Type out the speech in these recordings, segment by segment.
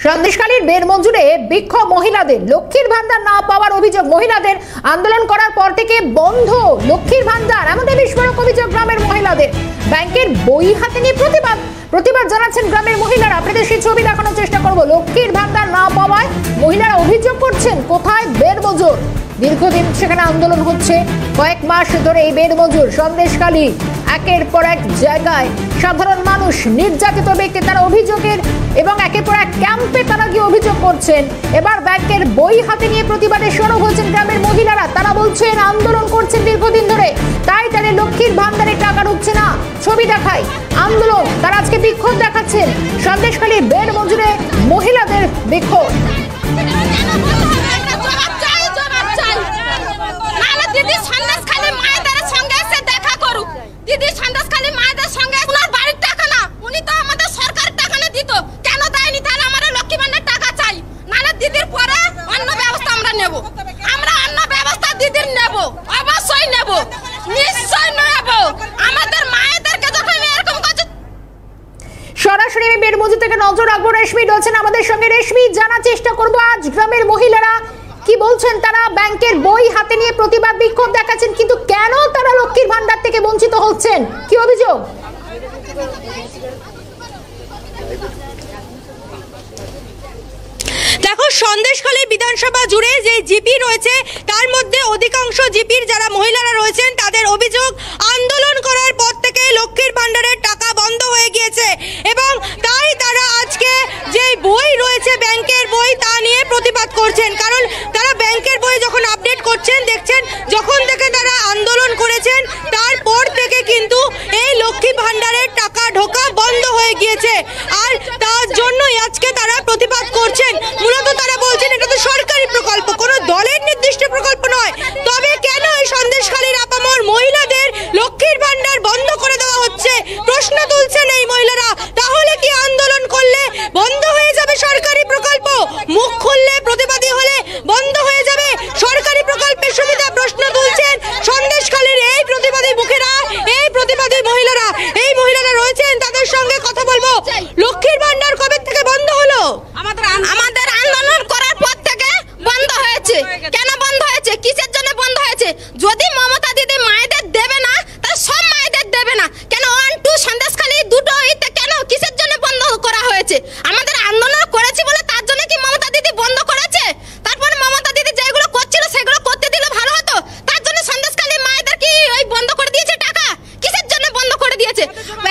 সন্দেশখালীর বেড়মজুরে বিক্ষোভ মহিলাদের, লক্ষ্মীর ভান্ডার না পাওয়ার অভিযোগ। মহিলাদের আন্দোলন করার পর থেকে বন্ধ লক্ষ্মীর ভান্ডার, এমনই বিস্ফোরক অভিযোগ গ্রামের মহিলাদের। ব্যাংকের বই হাতে নিয়ে প্রতিবাদ জানাচ্ছেন গ্রামের মহিলারা। আপনাদের সেই ছবি দেখানোর চেষ্টা করব। লক্ষ্মীর ভান্ডার না পাওয়ায় মহিলারা অভিযোগ করছেন, কোথায় বেড়মজুর। দীর্ঘদিন সেখানে আন্দোলন হচ্ছে, কয়েক মাস ধরে এই বেড়মজুর সন্দেশখালী একের পর এক জায়গায় সাধারণ মানুষ, নির্যাতিত ব্যক্তি, তারা অভিযোগের এবং একের পর এক ক্যাম্পে তারা গিয়ে অভিযোগ করছেন। এবার ব্যাংকের বই হাতে নিয়ে প্রতিবাদে সরব হয়েছেন গ্রামের মহিলারা। তারা বলছেন আন্দোলন করছেন দীর্ঘদিন ধরে, তাই তাদের লক্ষ্মীর ভান্ডারে টাকা ঢুকছে না। ছবি দেখাই আন্দোলন, তারা আজকে বিক্ষোভ দেখাচ্ছেন। সন্দেশখালী বেড়মজুরে মহিলাদের বিক্ষোভ। দিদি সন্দেশখালী মায়েদের সঙ্গে ওনার বাড়ির টাকা না, উনি তো আমাদের সরকারের টাকা না দিত, কেন দেয়নি? তাহলে আমাদের লক্ষ্মী ভান্ডার টাকা চাই, নাহলে দিদির পরে অন্য ব্যবস্থা আমরা নেব। আমরা অন্য ব্যবস্থা দিদির নেব, অবশ্যই নেব, নিশ্চয় নেব। আমাদের মায়েদেরকে যখন এরকম করছে। সরাসরি আমি বেড়মজুর থেকে নজর রাখবো। রেশমি রয়েছেন আমাদের সঙ্গে। রেশমি, জানার চেষ্টা করবো আজ গ্রামের মহিলারা কি বলছেন। তারা ব্যাংকের বই হাতে নিয়ে প্রতিবাদ বিক্ষোভ দেখাচ্ছেন, কিন্তু কেন তারা লক্ষ্মীর ভান্ডার থেকে বঞ্চিত হচ্ছেন, কি অভিযোগ? দেখো, সন্দেশখালী বিধানসভা জুড়ে যে জিপি রয়েছে তার মধ্যে অধিকাংশ জিপির যারা মহিলারা রয়েছেন তাদের অভিযোগ, আন্দোলন করার পর থেকে লক্ষ্মীর ভান্ডারের টাকা বন্ধ হয়ে গিয়েছে এবং তাই তারা আজকে যে বই রয়েছে ব্যাংকের বই তা নিয়ে প্রতিবাদ করছেন। কারণ তারা ব্যাংকের বই যখন আপডেট করছেন, দেখছেন যখন থেকে তারা আন্দোলন করেছেন তারপর থেকে কিন্তু এই লক্ষ্মী ভান্ডারের টাকা ঢোকা বন্ধ হয়ে গিয়েছে, আর তার জন্যই আজকে তারা প্রতিবাদ করছেন। মূলত তারা বলছেন এটা তো সরকারি প্রকল্প, কোনো দলের নির্দিষ্ট প্রকল্প নয়। তবে কেন এই সন্দেশখালীর আপামর মহিলাদের লক্ষ্মীর ভান্ডার বন্ধ করে দেওয়া হচ্ছে প্রশ্ন তুলছেন এই মহিলারা। তাহলে কি আন্দোলন করলে বন্ধ হয়ে যাবে সরকারি প্রকল্প? মুখ খুললে, প্রতিবাদী হলে বন্ধ হয়ে যাবে সরকারি প্রকল্পের সুবিধা? প্রশ্ন তুলছেন সন্দেশখালীর এই প্রতিবাদী মুখেরা, এই প্রতিবাদী মহিলারা। এই মহিলারা রয়েছেন, তাদের সঙ্গে কথা বলবো। লক্ষ্মীর ভান্ডার কবে থেকে বন্ধ হলো? আমাদের আন্দোলন করার পর থেকে বন্ধ হয়েছে। কেন বন্ধ হয়েছে, কিসের জন্য বন্ধ হয়েছে? যদি মমতা দিদি মায়েদের দেবে না, তাহলে সব মায়েদের দেবে না কেন? 1, 2 সন্দেশখালী দুটো কেন, কিসের জন্য বন্ধ করা হয়েছে? আমাদের আন্দোলন করেছি বলে তার জন্য কি মমতা দিদি বন্ধ করেছে? তারপরে মমতা দিদি যেগুলো করছিল সেগুলো করতে দিলে ভালো হতো, তার জন্য সন্দেশখালী মায়েদের কি ওই বন্ধ করে দিয়েছে টাকা? কিসের জন্য বন্ধ করে দিয়েছে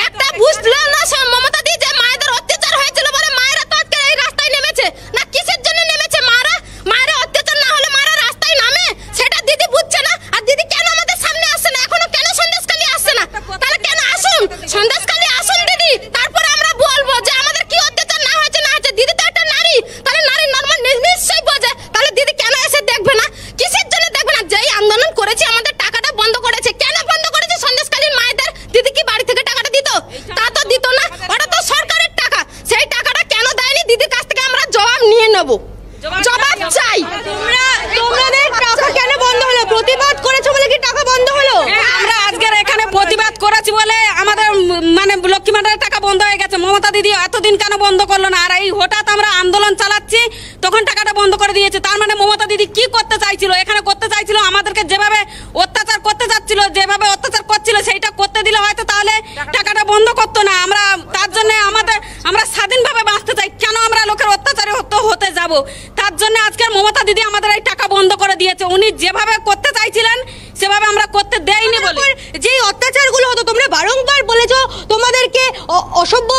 একটা বুঝলো না মমতা দিদি? যে মায়েদের অত্যাচার হয়েছিল বলে মায়েরা তো আজকে এই রাস্তায় নেমেছে না, কিসের জন্য নেমেছে? মায়েরা অত্যাচার না হলে মায়েরা রাস্তায় নামে, সেটা দিদি বুঝছে না। আর দিদি কেন আমাদের সামনে আসছে না এখনো? কেন সন্দেশখালী আসছে না? তাহলে কেন আসুন, সন্দেশখালী আসুন দিদি, তারপরে আমরা বলবো যে আমাদের কি অত্যাচার না হয়েছে না হয়েছে। দিদি তো একটা নারী, তাহলে নারী নর্মাল নিশ্চয়ই বোঝে। তাহলে দিদি কেন এসে দেখবে না? কিসের জন্য দেখবে না? যেই আন্দোলন করেছি আমাদের টাকাটা বন্ধ করেছে, কেন বন্ধ করেছে? সন্দেশখালীর মায়েদের দিদি কি বাড়ি থেকে টাকাটা দিত? তা তো দিত না, ওটা তো সরকারের টাকা। সেই টাকাটা কেন দেয়নি? দিদির কাছ থেকে আমরা জবাব নিয়ে নেব, জবাব চাই। তোমাদের টাকা কেন বন্ধ হলো? প্রতিবাদ করেছো বলে কি টাকা বন্ধ হলো? আমরা আজকের এখানে প্রতিবাদ করেছি বলে আমাদের মানে লক্ষ্মী ভান্ডারের টাকা বন্ধ হয়ে গেছে। মমতা দিদি এতদিন কেন বন্ধ করলো না? আর এই হঠাৎ আমরা আন্দোলন চালাচ্ছি তখন টাকাটা বন্ধ করে দিয়েছে। তার মানে মমতা দিদি কি করতে চাইছিল? এখানে করতে চাইছিল আমাদেরকে যেভাবে অত্যাচার করতে যাচ্ছিল, যেভাবে অত্যাচার করছিল সেইটা করতে দিলে হয়তো তাহলে টাকাটা বন্ধ করতো না। আমরা তার জন্য আমরা স্বাধীনভাবে বাঁচতে চাই, কেন আমরা লোকের অত্যাচারে হতে যাব? তার জন্য আজকের মমতা দিদি আমাদের এই টাকা বন্ধ করে দিয়েছে। উনি যেভাবে করতে চাইছিলেন সেভাবে আমরা করতে দেইনি বলে। যেই অত্যাচারগুলো হতো, তোমরা বারংবার বলেছো তোমাদেরকে অসভ্য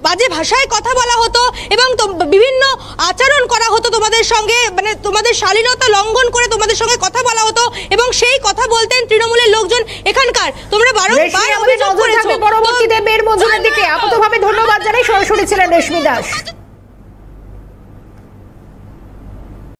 বাজে ভাষায় কথা বলা হতো এবং বিভিন্ন আচরণ করা হতো তোমাদের সঙ্গে, মানে তোমাদের শালীনতা লঙ্ঘন করে তোমাদের সঙ্গে কথা বলা হতো এবং সেই কথা বলতেন তৃণমূলের লোকজন এখানকার। তোমরা বারংবার পরবর্তীতে বেড়মজুরের দিকে আপাতভাবে ধন্যবাদ জানাই। সরাসরি ছিলেন রেশমি দাস।